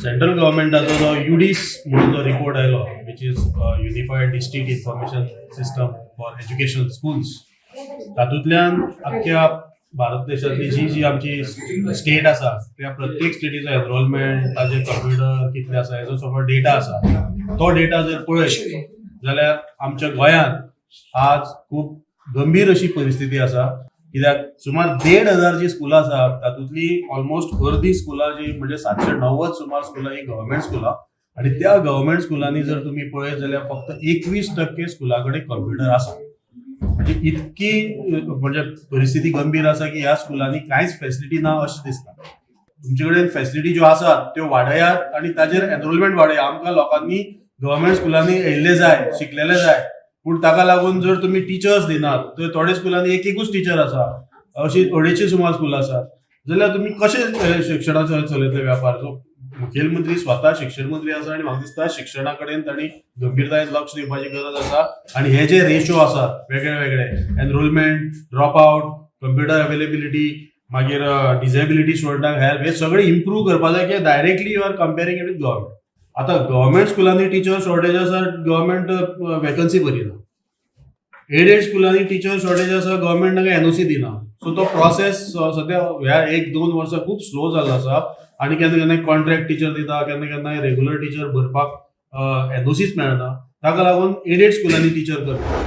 Central गव्हर्मेंटाचो जो युडीस म्हणून जो रिपोर्ट आयलो which is unified district information system for education schools, तातूंतल्यान अख्ख्या भारत देशातली जी जी आमची स्टेट आसा त्या प्रत्येक स्टेटीचो एनरोलमेंट, ताजे कंप्युटर कितले आसा हेजो सगळो डेटा आसा. तो डेटा जर पळयत जाल्यार आमच्या गोंयांत आज खूब गंभीर अशी परिस्थिती आसा. कित्याक सुमार 1,500 जी स्कुलां आसा तातूंतली ऑलमोस्ट अर्दी स्कुलां जी म्हणजे 790 सुमार स्कुलां ही गव्हर्मेंट स्कुलां, आणि त्या गव्हर्मेंट स्कुलांनी जर तुम्ही पळयत जाल्यार फक्त 21% स्कुलां कडेन कंप्युटर आसा. म्हणजे इतकी म्हणजे परिस्थिती गंभीर आसा की ह्या स्कुलांनी कांयच फॅसिलिटी ना अशें दिसता. तुमचे कडेन फॅसिलिटी ज्यो आसात त्यो वाडयात आणि ताजेर एनरोलमेंट वाडया. आमकां लोकांनी गव्हर्मेंट स्कुलांनी येयल्ले जाय, शिकलेले जाय, पूण ताका लागून जर तुम्ही टीचर्स दिनात, तर थोड्या स्कुलांनी एकूच टीचर आसा, अशी 250 सुमार स्कुलां आसात, जाल्यार तुम्ही कशें शिक्षणाचो चलयतले वेपार. सो मुखेलमंत्री स्वता शिक्षण मंत्री आसा आणि म्हाका दिसता शिक्षणा कडेन तांणी गंभीरतायेन लक्ष दिवपाची गरज आसा. आणि हे जे रेशो आसात वेगळे वेगळे enrolment, drop out, computer availability, मागीर डिसेबिलिटी स्टुडंटांक हेल्प, हे सगळे इम्प्रूव्ह करपा जाय की directly you are comparing it with government. आता गव्हर्मेंट स्कुलांनी टीचर शॉर्टेज आसा, गव्हर्मेंट वॅकन्सी भरिना. एडेड स्कुलांनी टीचर शॉर्टेज आसा, गव्हर्मेंट तांकां एनओसी दिना. सो तो प्रोसेस सद्या ह्या 1-2 वर्सां खूब स्लो जाल्लो आसा. आणि केन्ना केन्ना कॉन्ट्रॅक्ट टीचर दिता, केन्ना केन्ना रेग्युलर टीचर भरपाक एनओसीच मेळना. ताका लागून एडेड स्कुलांनी टीचर करता.